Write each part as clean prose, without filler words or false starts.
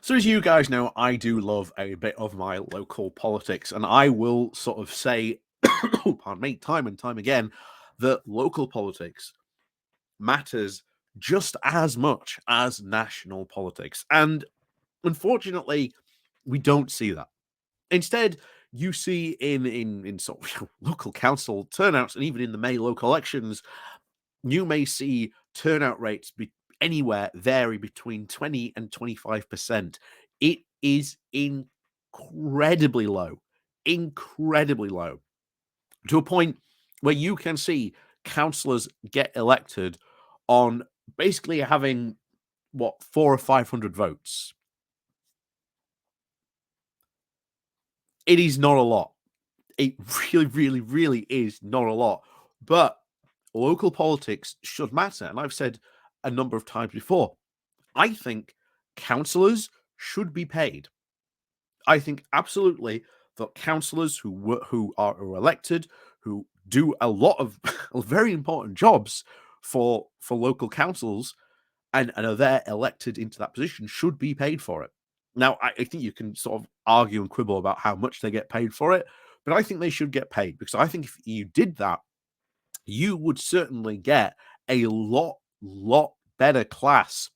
So, as you guys know, I do love a bit of my local politics, and I will sort of say, pardon me, time and time again, that local politics matters just as much as national politics. And unfortunately, we don't see that. Instead, you see in sort of local council turnouts, and even in the May local elections, you may see turnout rates anywhere vary between 20 and 25%. It is incredibly low, to a point where you can see councillors get elected on basically having what, 400 or 500 votes. It is not a lot. It really is not a lot. But local politics should matter. And I've said a number of times before, I think councillors should be paid. I think absolutely that councillors who are elected, who do a lot of very important jobs for local councils and are there elected into that position, should be paid for it. Now, I think you can sort of argue and quibble about how much they get paid for it, but I think they should get paid, because I think if you did that, you would certainly get a lot better class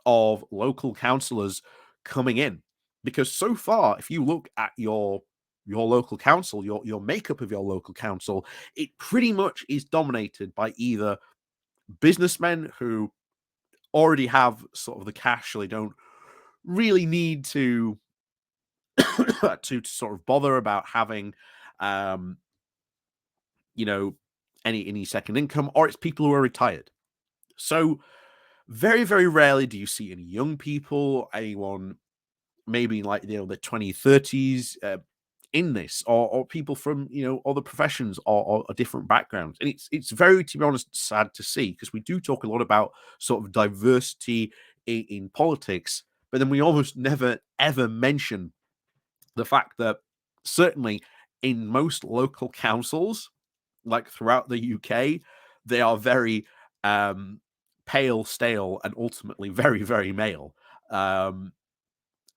of local councillors coming in. Because so far, if you look at your local council, your makeup of your local council, it pretty much is dominated by either businessmen who already have sort of the cash, so they don't really need to to sort of bother about having um you know any second income, or it's people who are retired. So very rarely do you see any young people, anyone maybe like the 20s, 30s, in this, or people from other professions, or different backgrounds. And it's very, to be honest, sad to see, because we do talk a lot about sort of diversity in politics, but then we almost never ever mention the fact that certainly in most local councils, like throughout the UK, they are very um, pale, stale, and ultimately very male. Um,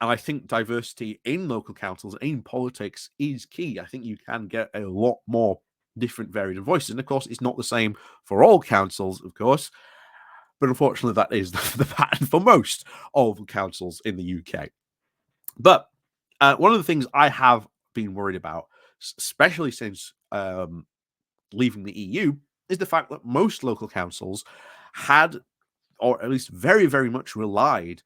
and I think diversity in local councils, in politics, is key. I think you can get a lot more different, varied voices. And of course, it's not the same for all councils, of course. But unfortunately, that is the pattern for most of councils in the UK. But one of the things I have been worried about, especially since leaving the EU, is the fact that most local councils had, or at least very much relied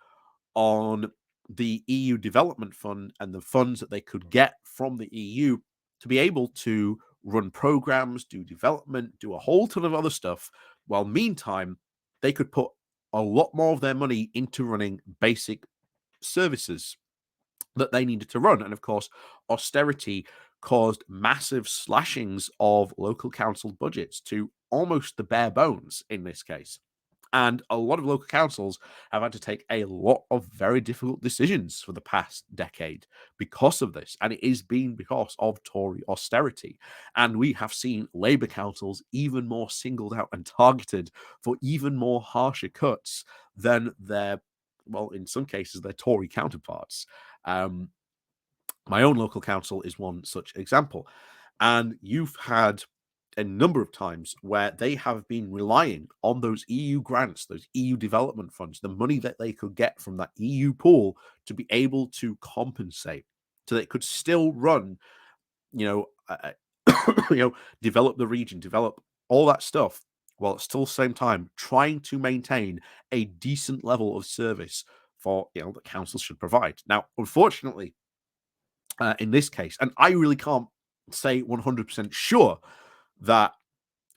on the EU Development Fund and the funds that they could get from the EU to be able to run programs, do development, do a whole ton of other stuff, while meantime, they could put a lot more of their money into running basic services that they needed to run. And of course, austerity caused massive slashings of local council budgets to almost the bare bones in this case. And a lot of local councils have had to take a lot of very difficult decisions for the past decade because of this. And it is been because of Tory austerity. And we have seen Labour councils even more singled out and targeted for even more harsher cuts than their, well, in some cases, their Tory counterparts. Um, my own local council is one such example. And you've had a number of times where they have been relying on those EU grants, those EU development funds, the money that they could get from that EU pool to be able to compensate, so they could still run, you know, develop the region, develop all that stuff, while at still the same time trying to maintain a decent level of service for the council should provide. Now, unfortunately, in this case, and I really can't say 100% sure that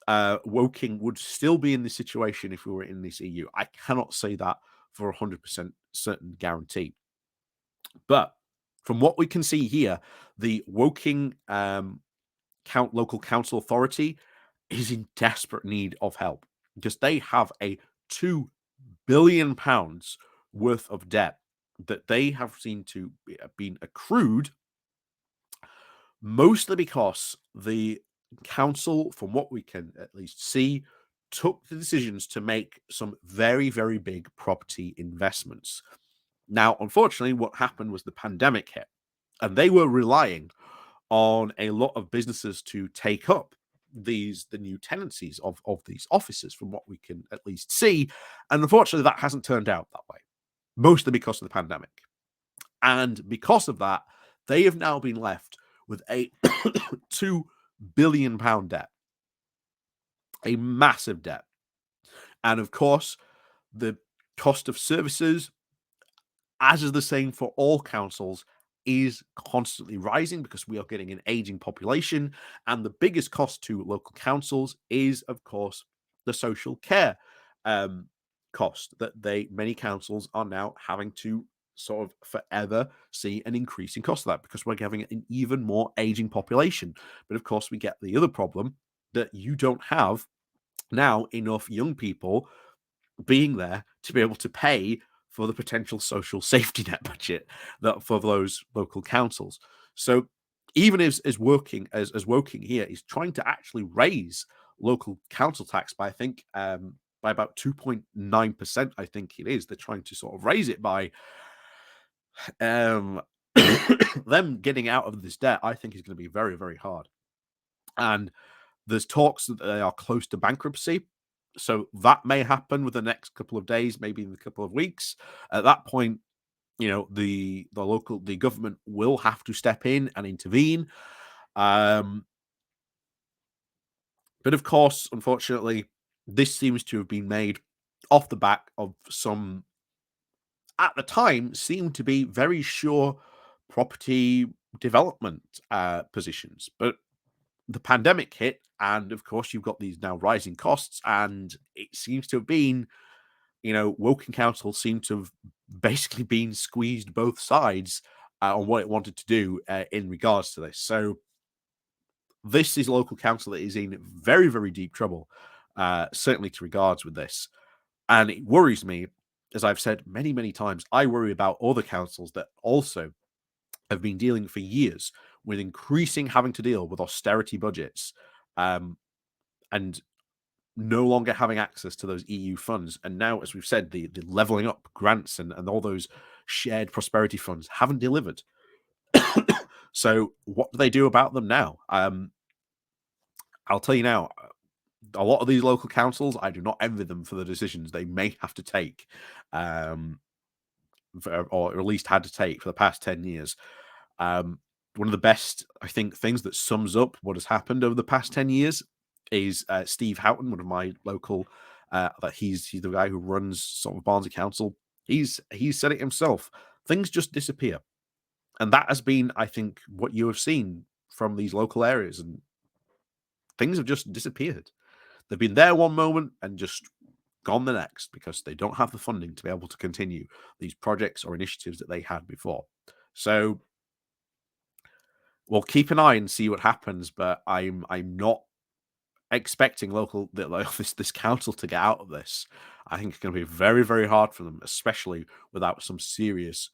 Woking would still be in this situation if we were in this EU. I cannot say that for 100% certain guarantee. But from what we can see here, the Woking local council authority is in desperate need of help, because they have a £2 billion worth of debt that they have seen to been accrued, mostly because the council, from what we can at least see, took the decisions to make some very big property investments. Now, unfortunately, what happened was the pandemic hit, and they were relying on a lot of businesses to take up the new tenancies of these offices, from what we can at least see. And unfortunately, that hasn't turned out that way, mostly because of the pandemic. And because of that, they have now been left with a £2 billion debt, a massive debt. And of course, the cost of services, as is the same for all councils, is constantly rising because we are getting an aging population. And the biggest cost to local councils is, of course, the social care cost that many councils are now having to sort of forever see an increasing cost of that, because we're having an even more aging population. But of course, we get the other problem that you don't have now enough young people being there to be able to pay for the potential social safety net budget that for those local councils. So even as Woking here is trying to actually raise local council tax by, I think, by about 2.9%, I think it is. They're trying to sort of raise it by um them getting out of this debt, I think, is going to be very, very hard. And there's talks that they are close to bankruptcy. So that may happen within the next couple of days, maybe in a couple of weeks. At that point, the government will have to step in and intervene. Um, but of course, unfortunately, this seems to have been made off the back of some, at the time, seemed to be very sure property development positions. But the pandemic hit, and of course, you've got these now rising costs, and it seems to have been, Woking Council seemed to have basically been squeezed both sides on what it wanted to do in regards to this. So this is a local council that is in very, very deep trouble, certainly to regards with this. And it worries me, as I've said many, many times, I worry about other councils that also have been dealing for years with increasing having to deal with austerity budgets, and no longer having access to those EU funds. And now, as we've said, the levelling up grants and all those shared prosperity funds haven't delivered. So what do they do about them now? I'll tell you now, a lot of these local councils, I do not envy them for the decisions they may have to take, or at least had to take for the past 10 years. One of the best, I think, things that sums up what has happened over the past 10 years is Steve Houghton, one of my local, that he's the guy who runs sort of Barnsley Council. He's said it himself. Things just disappear. And that has been, I think, what you have seen from these local areas. And things have just disappeared. They've been there one moment and just gone the next because they don't have the funding to be able to continue these projects or initiatives that they had before. So we'll keep an eye and see what happens, but I'm not expecting this council to get out of this. I think it's going to be very, very hard for them, especially without some serious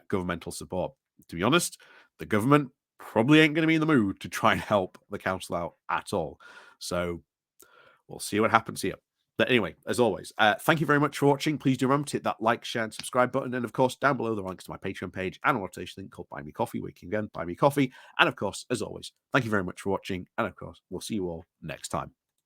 governmental support. To be honest, the government probably ain't going to be in the mood to try and help the council out at all. So we'll see what happens here. But anyway, as always, thank you very much for watching. Please do remember to hit that like, share, and subscribe button. And of course, down below, the links to my Patreon page and a rotation link called Buy Me Coffee, where you can again buy me coffee. And of course, as always, thank you very much for watching. And of course, we'll see you all next time.